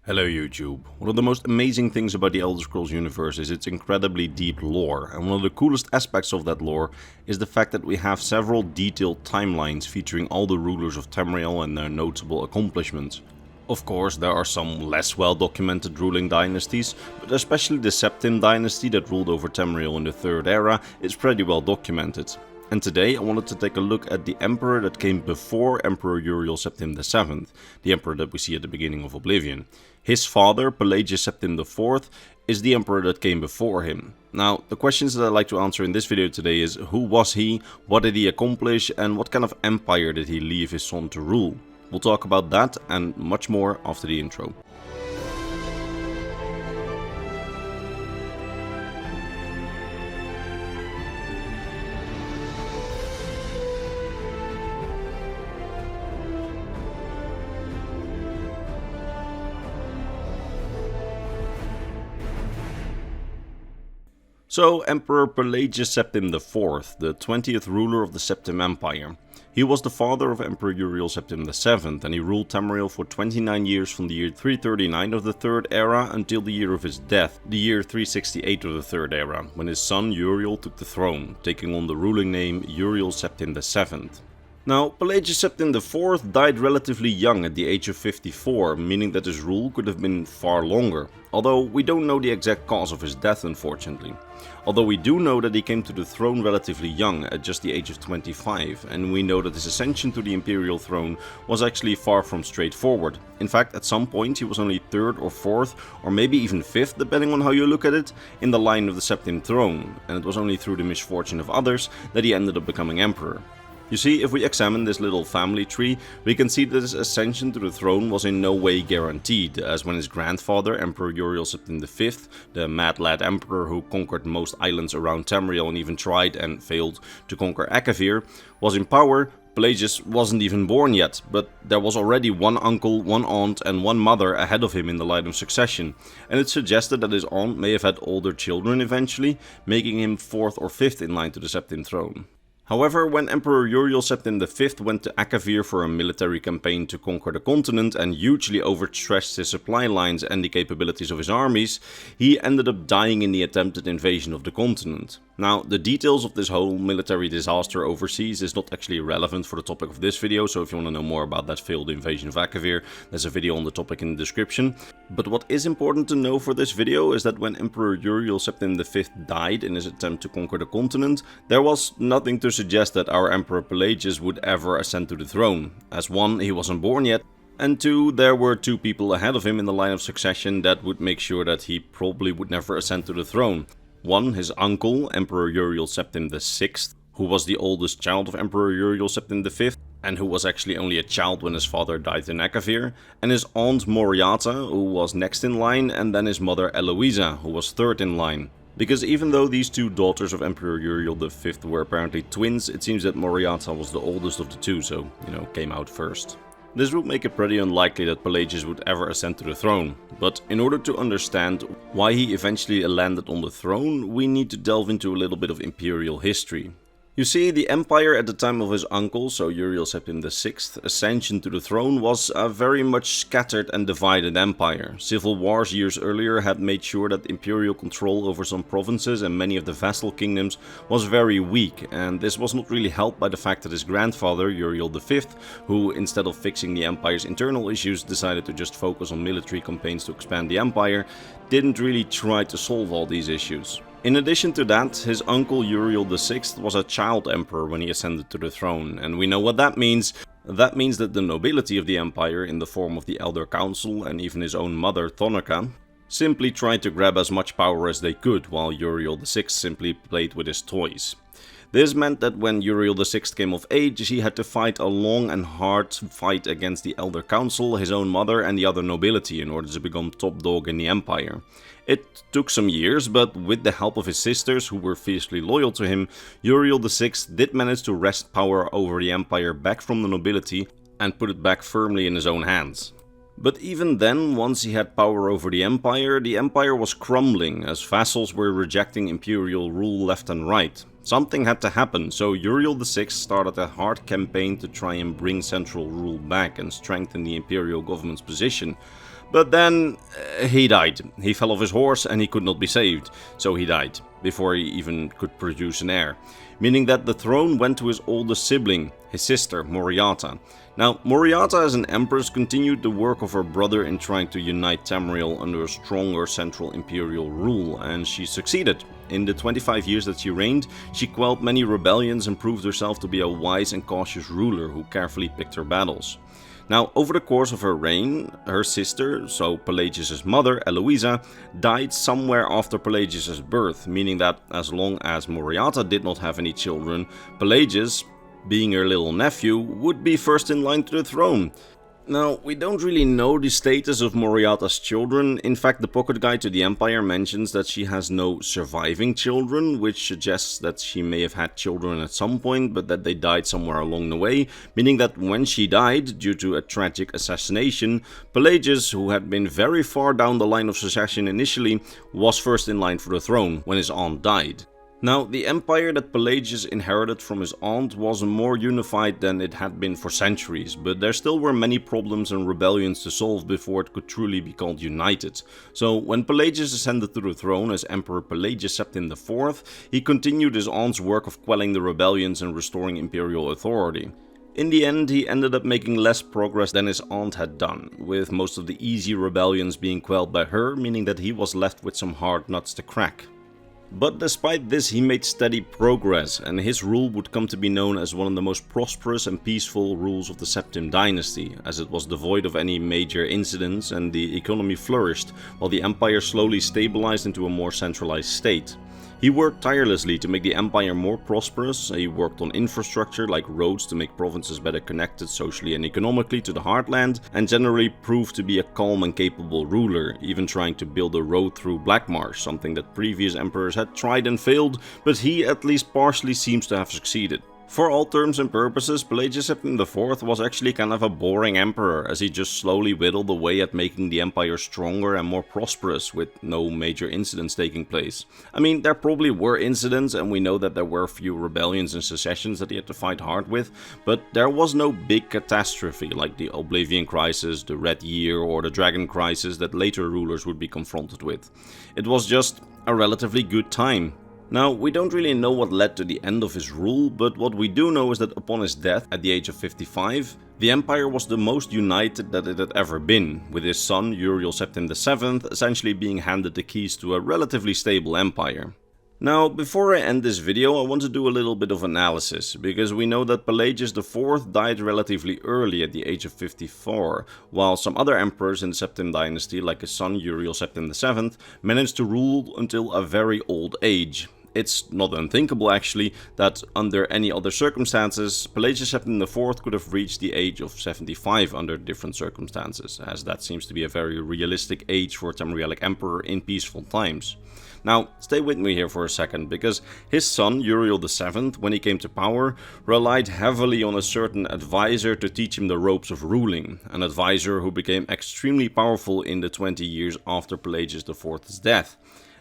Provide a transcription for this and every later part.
Hello YouTube. One of the most amazing things about the Elder Scrolls universe is its incredibly deep lore, and one of the coolest aspects of that lore is the fact that we have several detailed timelines featuring all the rulers of Tamriel and their notable accomplishments. Of course, there are some less well documented ruling dynasties, but especially the Septim dynasty that ruled over Tamriel in the Third Era is pretty well documented. And today I wanted to take a look at the emperor that came before Emperor Uriel Septim VII, the emperor that we see at the beginning of Oblivion. His father, Pelagius Septim IV, is the emperor that came before him. Now, the questions that I'd like to answer in this video today is: who was he, what did he accomplish, and what kind of empire did he leave his son to rule? We'll talk about that and much more after the intro. So, Emperor Pelagius Septim IV, the 20th ruler of the Septim Empire. He was the father of Emperor Uriel Septim VII, and he ruled Tamriel for 29 years from the year 339 of the Third Era until the year of his death, the year 368 of the Third Era, when his son Uriel took the throne, taking on the ruling name Uriel Septim VII. Now, Pelagius Septim IV died relatively young at the age of 54, meaning that his rule could have been far longer, although we don't know the exact cause of his death, unfortunately. Although we do know that he came to the throne relatively young, at just the age of 25, and we know that his ascension to the imperial throne was actually far from straightforward. In fact, at some point he was only 3rd or 4th, or maybe even 5th, depending on how you look at it, in the line of the Septim throne, and it was only through the misfortune of others that he ended up becoming emperor. You see, if we examine this little family tree, we can see that his ascension to the throne was in no way guaranteed, as when his grandfather, Emperor Uriel Septim V, the mad lad emperor who conquered most islands around Tamriel and even tried and failed to conquer Akavir, was in power, Pelagius wasn't even born yet, but there was already one uncle, one aunt and one mother ahead of him in the line of succession, and it suggested that his aunt may have had older children eventually, making him 4th or 5th in line to the Septim throne. However, when Emperor Uriel Septim V went to Akavir for a military campaign to conquer the continent and hugely overstretched his supply lines and the capabilities of his armies, he ended up dying in the attempted invasion of the continent. Now, the details of this whole military disaster overseas is not actually relevant for the topic of this video, so if you want to know more about that failed invasion of Akavir, there's a video on the topic in the description. But what is important to know for this video is that when Emperor Uriel Septim V died in his attempt to conquer the continent, there was nothing to suggest that our Emperor Pelagius would ever ascend to the throne, as 1, he wasn't born yet, and 2, there were 2 people ahead of him in the line of succession that would make sure that he probably would never ascend to the throne. 1, his uncle, Emperor Uriel Septim VI, who was the oldest child of Emperor Uriel Septim V, and who was actually only a child when his father died in Akavir, and his aunt Moriata, who was next in line, and then his mother Eloisa, who was 3rd in line. Because even though these 2 daughters of Emperor Uriel V were apparently twins, it seems that Moriata was the oldest of the 2, so, came out first. This would make it pretty unlikely that Pelagius would ever ascend to the throne, but in order to understand why he eventually landed on the throne, we need to delve into a little bit of Imperial history. You see, the empire at the time of his uncle, so Uriel Septim VI, ascension to the throne was a very much scattered and divided empire. Civil wars years earlier had made sure that imperial control over some provinces and many of the vassal kingdoms was very weak, and this was not really helped by the fact that his grandfather, Uriel V, who instead of fixing the empire's internal issues decided to just focus on military campaigns to expand the empire, didn't really try to solve all these issues. In addition to that, his uncle Uriel VI was a child emperor when he ascended to the throne, and we know what that means. That means that the nobility of the empire, in the form of the Elder Council and even his own mother Thonica, simply tried to grab as much power as they could, while Uriel VI simply played with his toys. This meant that when Uriel VI came of age, he had to fight a long and hard fight against the Elder Council, his own mother and the other nobility in order to become top dog in the empire. It took some years, but with the help of his sisters, who were fiercely loyal to him, Uriel VI did manage to wrest power over the empire back from the nobility and put it back firmly in his own hands. But even then, once he had power over the empire was crumbling as vassals were rejecting imperial rule left and right. Something had to happen, so Uriel VI started a hard campaign to try and bring central rule back and strengthen the imperial government's position. But then he died. He fell off his horse and he could not be saved, so he died before he even could produce an heir, meaning that the throne went to his oldest sibling, his sister Moriata. Now, Moriata as an empress continued the work of her brother in trying to unite Tamriel under a stronger central imperial rule, and she succeeded. In the 25 years that she reigned, she quelled many rebellions and proved herself to be a wise and cautious ruler who carefully picked her battles. Now, over the course of her reign, her sister, so Pelagius' mother, Eloisa, died somewhere after Pelagius' birth, meaning that as long as Moriata did not have any children, Pelagius, being her little nephew, would be first in line to the throne. Now, we don't really know the status of Moriata's children. In fact, the Pocket Guide to the Empire mentions that she has no surviving children, which suggests that she may have had children at some point, but that they died somewhere along the way, meaning that when she died, due to a tragic assassination, Pelagius, who had been very far down the line of succession initially, was first in line for the throne when his aunt died. Now, the empire that Pelagius inherited from his aunt was more unified than it had been for centuries, but there still were many problems and rebellions to solve before it could truly be called united. So, when Pelagius ascended to the throne as Emperor Pelagius IV, he continued his aunt's work of quelling the rebellions and restoring imperial authority. In the end, he ended up making less progress than his aunt had done, with most of the easy rebellions being quelled by her, meaning that he was left with some hard nuts to crack. But despite this, he made steady progress, and his rule would come to be known as one of the most prosperous and peaceful rules of the Septim dynasty, as it was devoid of any major incidents and the economy flourished, while the empire slowly stabilized into a more centralized state. He worked tirelessly to make the empire more prosperous. He worked on infrastructure like roads to make provinces better connected socially and economically to the heartland, and generally proved to be a calm and capable ruler, even trying to build a road through Blackmarsh, something that previous emperors had tried and failed, but he at least partially seems to have succeeded. For all terms and purposes, Pelagius IV was actually kind of a boring emperor, as he just slowly whittled away at making the empire stronger and more prosperous, with no major incidents taking place. I mean, there probably were incidents, and we know that there were a few rebellions and secessions that he had to fight hard with, but there was no big catastrophe like the Oblivion Crisis, the Red Year, or the Dragon Crisis that later rulers would be confronted with. It was just a relatively good time. Now, we don't really know what led to the end of his rule, but what we do know is that upon his death at the age of 55, the empire was the most united that it had ever been, with his son Uriel VII essentially being handed the keys to a relatively stable empire. Now, before I end this video, I want to do a little bit of analysis, because we know that Pelagius IV died relatively early at the age of 54, while some other emperors in the Septim dynasty, like his son Uriel VII, managed to rule until a very old age. It's not unthinkable actually that under any other circumstances, Pelagius IV could have reached the age of 75 under different circumstances, as that seems to be a very realistic age for a Tamrielic emperor in peaceful times. Now, stay with me here for a second, because his son, Uriel VII, when he came to power, relied heavily on a certain advisor to teach him the ropes of ruling, an advisor who became extremely powerful in the 20 years after Pelagius IV's death.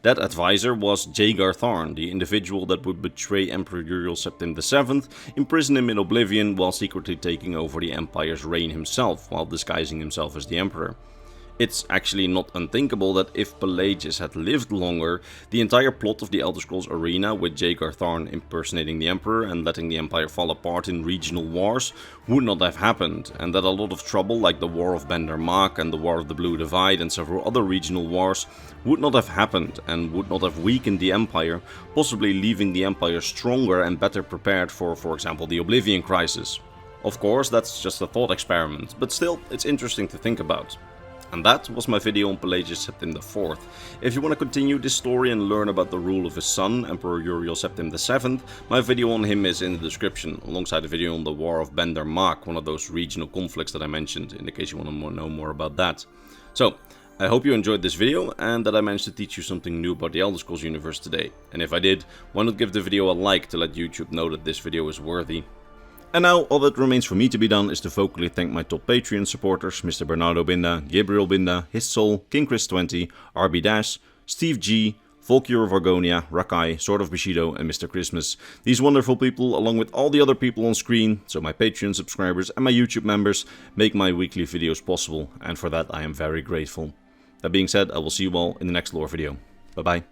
That advisor was Jagar Tharn, the individual that would betray Emperor Uriel VII, imprison him in oblivion while secretly taking over the empire's reign himself, while disguising himself as the emperor. It's actually not unthinkable that if Pelagius had lived longer, the entire plot of the Elder Scrolls Arena, with Jagar Tharn impersonating the Emperor and letting the Empire fall apart in regional wars, would not have happened, and that a lot of trouble like the War of Bender Mak and the War of the Blue Divide and several other regional wars would not have happened and would not have weakened the Empire, possibly leaving the Empire stronger and better prepared for example, the Oblivion Crisis. Of course, that's just a thought experiment, but still, it's interesting to think about. And that was my video on Pelagius IV. If you want to continue this story and learn about the rule of his son, Emperor Uriel VII, my video on him is in the description, alongside a video on the War of Bender Mak, one of those regional conflicts that I mentioned, in case you want to know more about that. So, I hope you enjoyed this video and that I managed to teach you something new about the Elder Scrolls universe today. And if I did, why not give the video a like to let YouTube know that this video is worthy. And now, all that remains for me to be done is to vocally thank my top Patreon supporters, Mr. Bernardo Binda, Gabriel Binda, His Soul, King Chris 20, RB Dash, Steve G, Volkir of Argonia, Rakai, Sword of Bushido, and Mr. Christmas. These wonderful people, along with all the other people on screen, so my Patreon subscribers and my YouTube members, make my weekly videos possible, and for that I am very grateful. That being said, I will see you all in the next lore video. Bye bye.